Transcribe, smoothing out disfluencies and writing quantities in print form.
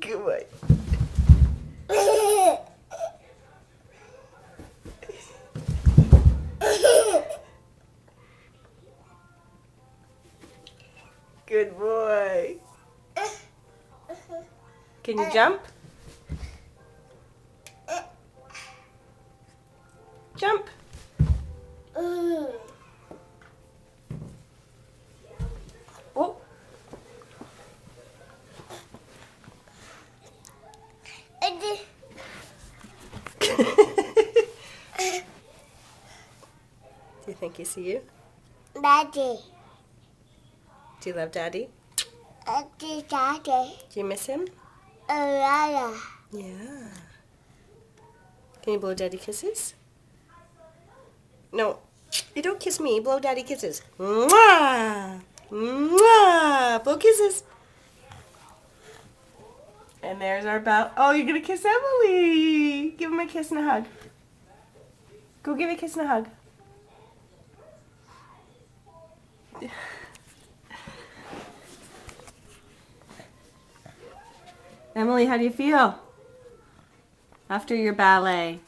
Good boy. Good boy. Can you jump? Jump. Oh. Do you think you see you? Daddy. Do you love Daddy? Daddy. Do you miss him? Lala. Yeah. Can you blow Daddy kisses? No, you don't kiss me. Blow Daddy kisses. Mwah! Mwah! Blow kisses. And there's our bow. Oh, you're going to kiss Emily. Give him a kiss and a hug. Go give a kiss and a hug. Emily, how do you feel after your ballet?